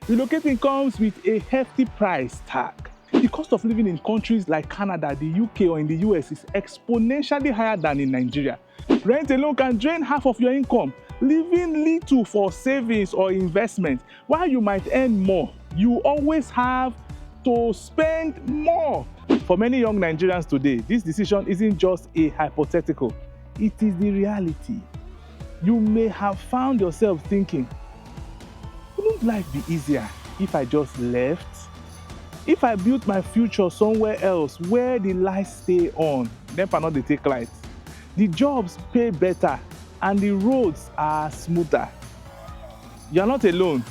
Relocating comes with a hefty price tag. The cost of living in countries like Canada, the UK, or in the US is exponentially higher than in Nigeria. Rent alone can drain half of your income, leaving little for savings or investment. While you might earn more, you always have to spend more. For many young Nigerians today, this decision isn't just a hypothetical, it is the reality. You may have found yourself thinking, wouldn't life be easier if I just left? If I built my future somewhere else where the lights stay on, then not they take light, the jobs pay better and the roads are smoother. You're not alone.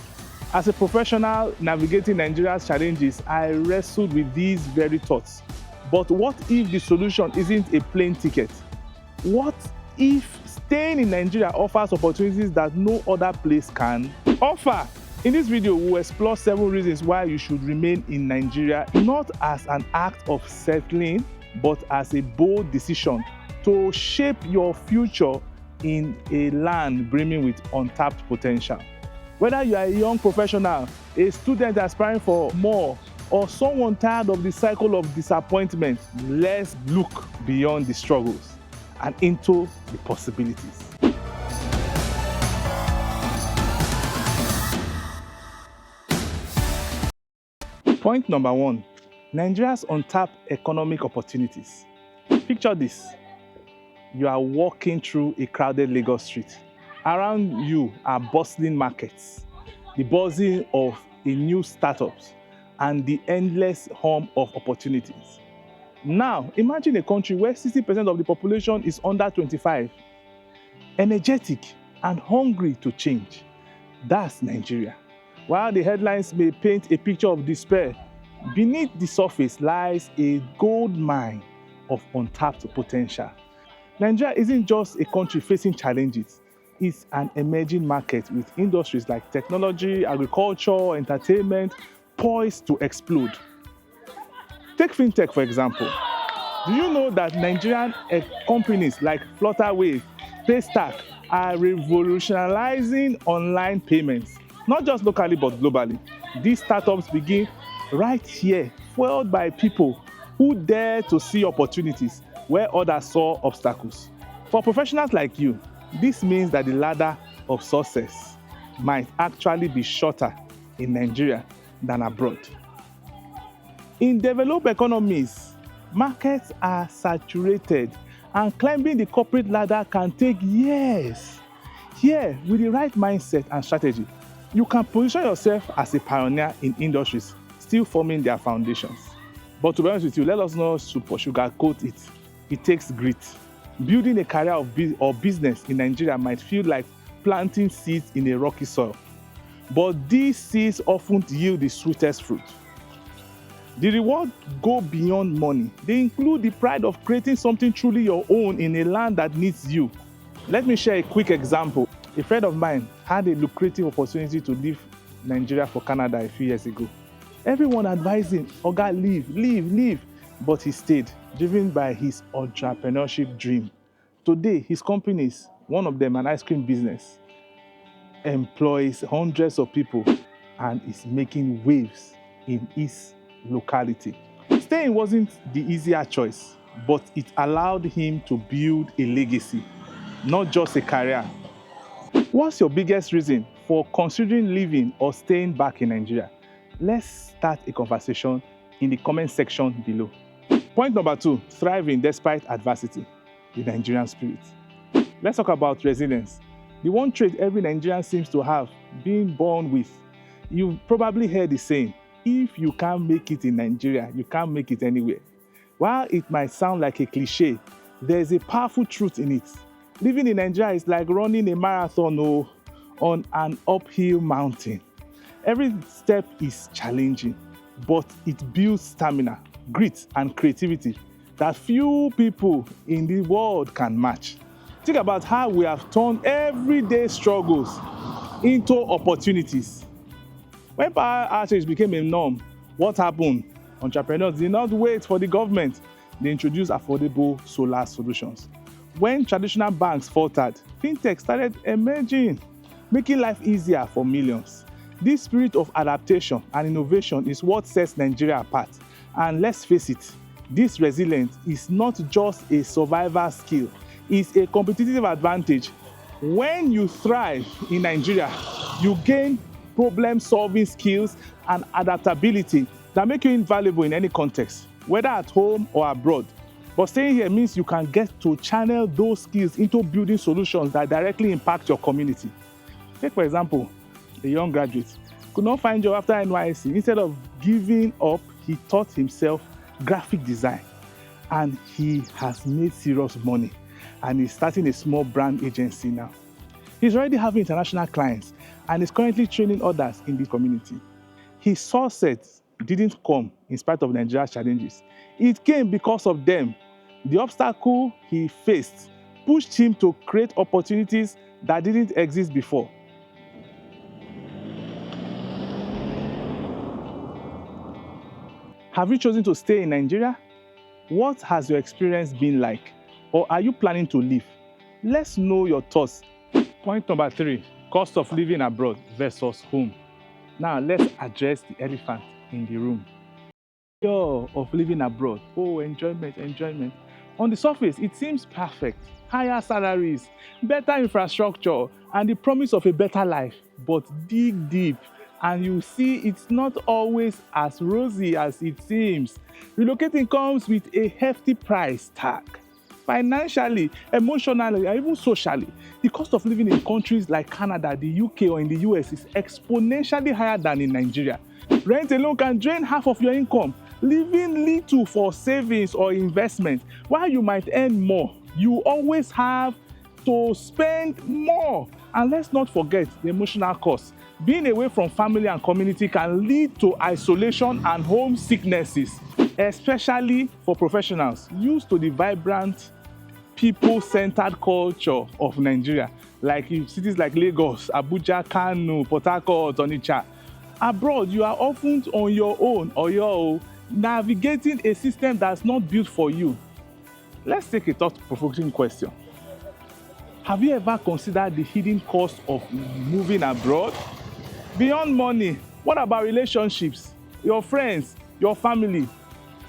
As a professional navigating Nigeria's challenges, I wrestled with these very thoughts. But what if the solution isn't a plane ticket? What if staying in Nigeria offers opportunities that no other place can offer? In this video, we'll explore 7 reasons why you should remain in Nigeria, not as an act of settling, but as a bold decision to shape your future in a land brimming with untapped potential. Whether you are a young professional, a student aspiring for more, or someone tired of the cycle of disappointment, let's look beyond the struggles and into the possibilities. Point number 1, Nigeria's untapped economic opportunities. Picture this. You are walking through a crowded Lagos street. Around you are bustling markets, the buzzing of a new startups, and the endless hum of opportunities. Now, imagine a country where 60% of the population is under 25, energetic and hungry to change. That's Nigeria. While the headlines may paint a picture of despair, beneath the surface lies a gold mine of untapped potential. Nigeria isn't just a country facing challenges, it's an emerging market with industries like technology, agriculture, entertainment poised to explode. Take fintech, for example. Do you know that Nigerian companies like Flutterwave, Paystack are revolutionizing online payments, not just locally but globally? These startups begin right here, fueled by people who dare to see opportunities where others saw obstacles. For professionals like you, this means that the ladder of success might actually be shorter in Nigeria than abroad. In developed economies, markets are saturated and climbing the corporate ladder can take years. Here, with the right mindset and strategy, you can position yourself as a pioneer in industries still forming their foundations. But to be honest with you, let us not sugarcoat it. It takes grit. Building a career or business in Nigeria might feel like planting seeds in a rocky soil. But these seeds often yield the sweetest fruit. The rewards go beyond money. They include the pride of creating something truly your own in a land that needs you. Let me share a quick example. A friend of mine had a lucrative opportunity to leave Nigeria for Canada a few years ago. Everyone advised him, "Oga, leave," but he stayed, driven by his entrepreneurship dream. Today, his companies, one of them an ice cream business, employs hundreds of people and is making waves in his locality. Staying wasn't the easier choice, but it allowed him to build a legacy, not just a career. What's your biggest reason for considering leaving or staying back in Nigeria? Let's start a conversation in the comment section below. Point number 2, thriving despite adversity, the Nigerian spirit. Let's talk about resilience. The one trait every Nigerian seems to have, being born with. You've probably heard the saying, if you can't make it in Nigeria, you can't make it anywhere. While it might sound like a cliche, there's a powerful truth in it. Living in Nigeria is like running a marathon on an uphill mountain. Every step is challenging, but it builds stamina, grit, and creativity that few people in the world can match. Think about how we have turned everyday struggles into opportunities. When power outage became a norm, what happened? Entrepreneurs did not wait for the government. They introduced affordable solar solutions. When traditional banks faltered, fintech started emerging, making life easier for millions. This spirit of adaptation and innovation is what sets Nigeria apart. And let's face it, this resilience is not just a survival skill, it's a competitive advantage. When you thrive in Nigeria, you gain problem-solving skills and adaptability that make you invaluable in any context, whether at home or abroad. But staying here means you can get to channel those skills into building solutions that directly impact your community. Take, for example, a young graduate could not find job after NYSC. Instead of giving up, he taught himself graphic design, and he has made serious money, and he's starting a small brand agency now. He's already having international clients and is currently training others in the community. His success didn't come in spite of Nigeria's challenges. It came because of them. The obstacle he faced pushed him to create opportunities that didn't exist before. Have you chosen to stay in Nigeria? What has your experience been like? Or are you planning to leave? Let's know your thoughts. Point number 3, cost of living abroad versus home. Now let's address the elephant in the room. Fear of living abroad. Oh, enjoyment, enjoyment. On the surface, it seems perfect. Higher salaries, better infrastructure, and the promise of a better life. But dig deep, and you see it's not always as rosy as it seems. Relocating comes with a hefty price tag. Financially, emotionally, and even socially, the cost of living in countries like Canada, the UK, or in the US is exponentially higher than in Nigeria. Rent alone can drain half of your income, leaving little for savings or investment. While you might earn more, you always have to spend more. And let's not forget the emotional cost. Being away from family and community can lead to isolation and homesicknesses, especially for professionals used to the vibrant, people-centered culture of Nigeria, like in cities like Lagos, Abuja, Kano, Port Harcourt, Onitsha. Abroad, you are often on your own or you're navigating a system that's not built for you. Let's take a thought-provoking question. Have you ever considered the hidden cost of moving abroad? Beyond money, what about relationships, your friends, your family?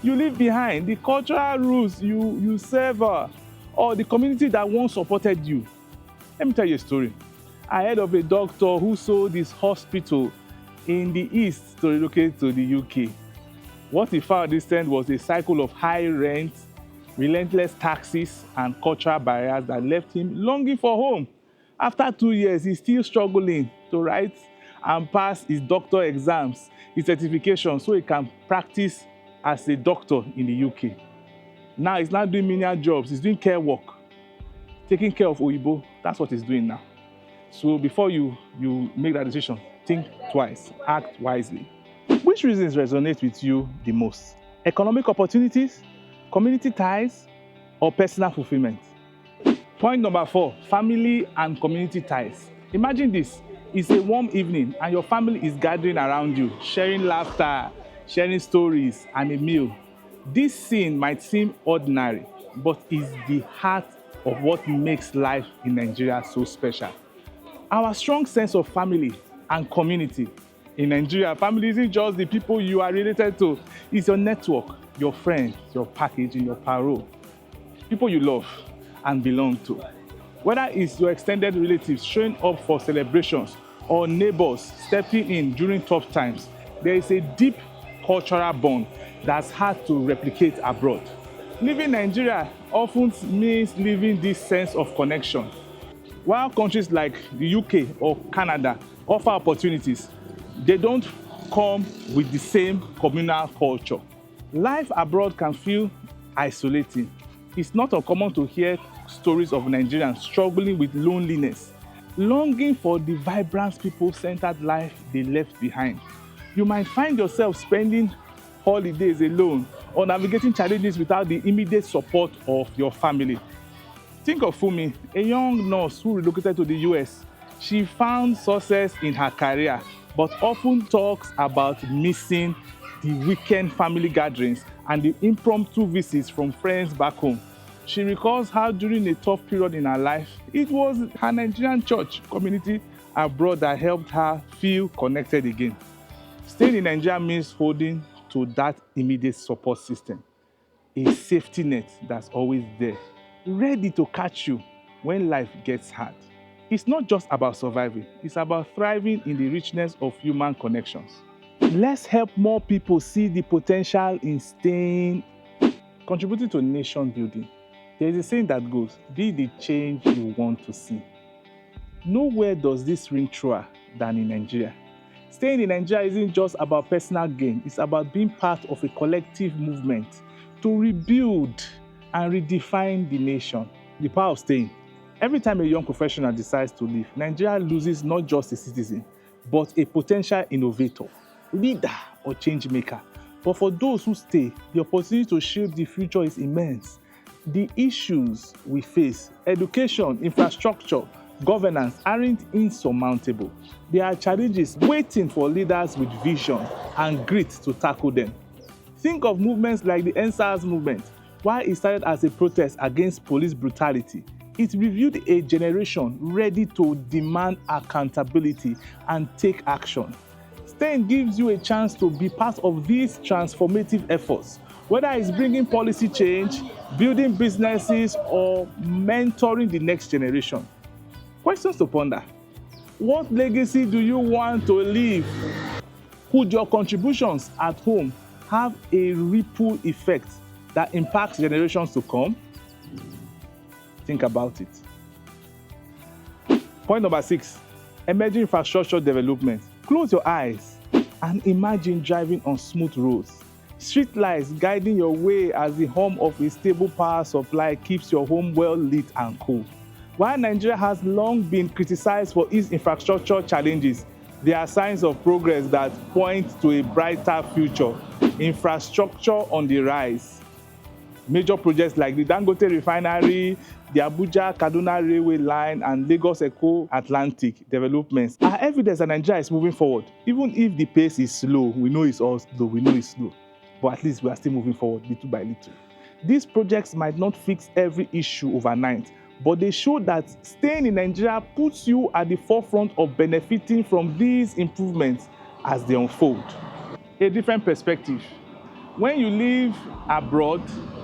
You leave behind the cultural roots you sever, or the community that once supported you. Let me tell you a story. I heard of a doctor who sold his hospital in the East to relocate to the UK. What he found this time was a cycle of high rent, relentless taxes, and cultural barriers that left him longing for home. After 2 years, he's still struggling to write and pass his doctor exams, his certification, so he can practice as a doctor in the UK. Now he's not doing menial jobs, he's doing care work, taking care of Oyibo. That's what he's doing now. So before you make that decision, think twice, act wisely. Which reasons resonate with you the most? Economic opportunities, community ties, or personal fulfillment? Point number 4, family and community ties. Imagine this. It's a warm evening and your family is gathering around you, sharing laughter, sharing stories, and a meal. This scene might seem ordinary, but is the heart of what makes life in Nigeria so special. Our strong sense of family and community. In Nigeria, family isn't just the people you are related to. It's your network, your friends, your packaging, your parole, people you love and belong to. Whether it's your extended relatives showing up for celebrations or neighbors stepping in during tough times, there is a deep cultural bond that's hard to replicate abroad. Living in Nigeria often means living this sense of connection. While countries like the UK or Canada offer opportunities, they don't come with the same communal culture. Life abroad can feel isolating. It's not uncommon to hear stories of Nigerians struggling with loneliness, longing for the vibrant, people-centered life they left behind. You might find yourself spending holidays alone or navigating challenges without the immediate support of your family. Think of Fumi, a young nurse who relocated to the US. She found success in her career, but often talks about missing the weekend family gatherings and the impromptu visits from friends back home. She recalls how during a tough period in her life, it was her Nigerian church community abroad that helped her feel connected again. Staying in Nigeria means holding to that immediate support system, a safety net that's always there, ready to catch you when life gets hard. It's not just about surviving, it's about thriving in the richness of human connections. Let's help more people see the potential in staying, contributing to nation building. There is a saying that goes, be the change you want to see. Nowhere does this ring truer than in Nigeria. Staying in Nigeria isn't just about personal gain, it's about being part of a collective movement to rebuild and redefine the nation. The power of staying. Every time a young professional decides to leave, Nigeria loses not just a citizen, but a potential innovator, leader, or change maker. But for those who stay, the opportunity to shape the future is immense. The issues we face, education, infrastructure, governance, aren't insurmountable. There are challenges waiting for leaders with vision and grit to tackle them. Think of movements like the EndSARS movement. While it started as a protest against police brutality, it revealed a generation ready to demand accountability and take action. Staying gives you a chance to be part of these transformative efforts, whether it's bringing policy change, building businesses, or mentoring the next generation. Questions to ponder. What legacy do you want to leave? Could your contributions at home have a ripple effect that impacts generations to come? Think about it. Point number 6, emerging infrastructure development. Close your eyes and imagine driving on smooth roads. Street lights guiding your way as the hum of a stable power supply keeps your home well lit and cool. While Nigeria has long been criticized for its infrastructure challenges, there are signs of progress that point to a brighter future. Infrastructure on the rise. Major projects like the Dangote Refinery, the Abuja-Kaduna Railway Line, and Lagos-Eko Atlantic developments are evidence that Nigeria is moving forward. Even if the pace is slow, we know it's all slow, but at least we are still moving forward little by little. These projects might not fix every issue overnight, but they show that staying in Nigeria puts you at the forefront of benefiting from these improvements as they unfold. A different perspective. When you live abroad,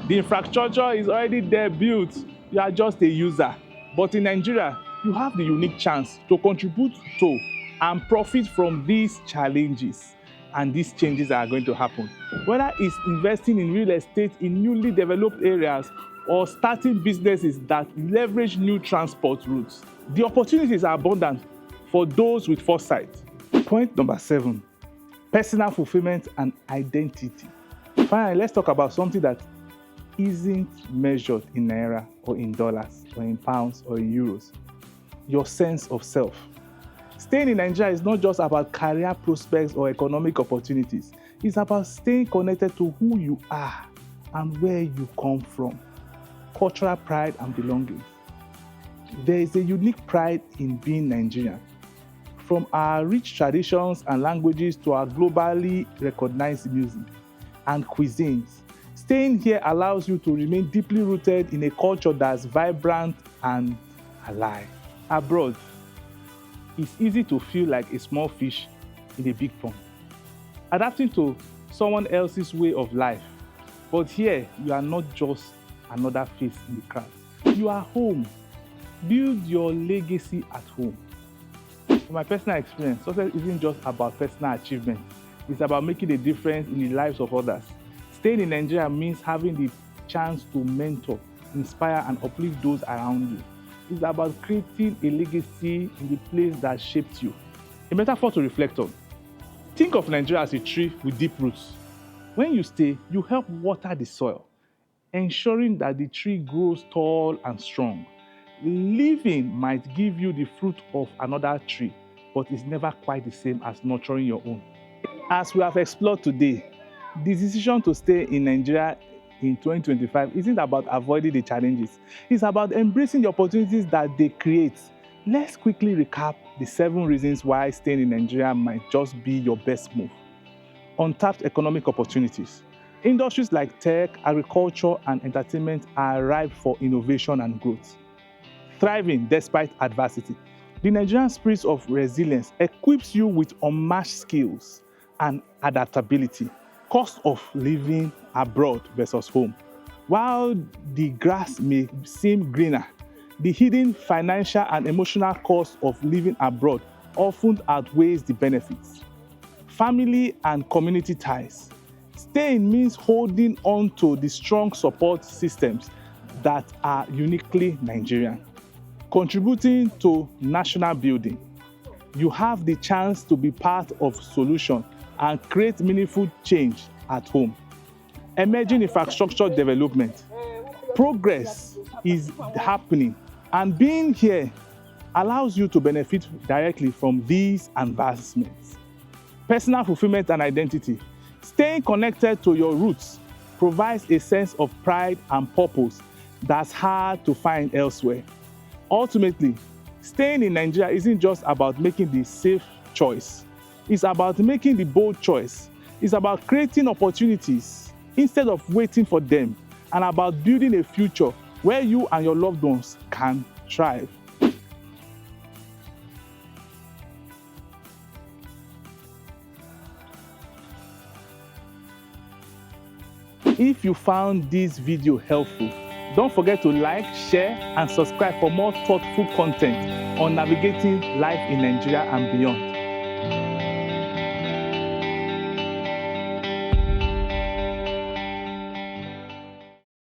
the infrastructure is already there built. You are just a user. But in Nigeria, you have the unique chance to contribute to and profit from these challenges. And these changes are going to happen. Whether it's investing in real estate in newly developed areas or starting businesses that leverage new transport routes, the opportunities are abundant for those with foresight. Point number 7, personal fulfillment and identity. Finally, let's talk about something that isn't measured in naira or in dollars or in pounds or in euros. Your sense of self. Staying in Nigeria is not just about career prospects or economic opportunities. It's about staying connected to who you are and where you come from. Cultural pride and belonging. There is a unique pride in being Nigerian. From our rich traditions and languages to our globally recognized music and cuisines, staying here allows you to remain deeply rooted in a culture that's vibrant and alive. Abroad, it's easy to feel like a small fish in a big pond, adapting to someone else's way of life. But here, you are not just another face in the crowd. You are home. Build your legacy at home. From my personal experience, success isn't just about personal achievement. It's about making a difference in the lives of others. Staying in Nigeria means having the chance to mentor, inspire, and uplift those around you. It's about creating a legacy in the place that shaped you. A metaphor to reflect on. Think of Nigeria as a tree with deep roots. When you stay, you help water the soil, ensuring that the tree grows tall and strong. Leaving might give you the fruit of another tree, but it's never quite the same as nurturing your own. As we have explored today, the decision to stay in Nigeria in 2025 isn't about avoiding the challenges. It's about embracing the opportunities that they create. Let's quickly recap the 7 reasons why staying in Nigeria might just be your best move. Untapped economic opportunities. Industries like tech, agriculture, and entertainment are ripe for innovation and growth. Thriving despite adversity. The Nigerian spirit of resilience equips you with unmatched skills and adaptability. Cost of living abroad versus home. While the grass may seem greener, the hidden financial and emotional cost of living abroad often outweighs the benefits. Family and community ties. Staying means holding on to the strong support systems that are uniquely Nigerian. Contributing to national building. You have the chance to be part of solution and create meaningful change at home. Emerging infrastructure development. Progress is happening, and being here allows you to benefit directly from these advancements. Personal fulfillment and identity. Staying connected to your roots provides a sense of pride and purpose that's hard to find elsewhere. Ultimately, staying in Nigeria isn't just about making the safe choice. It's about making the bold choice. It's about creating opportunities instead of waiting for them, and about building a future where you and your loved ones can thrive. If you found this video helpful, don't forget to like, share, and subscribe for more thoughtful content on navigating life in Nigeria and beyond.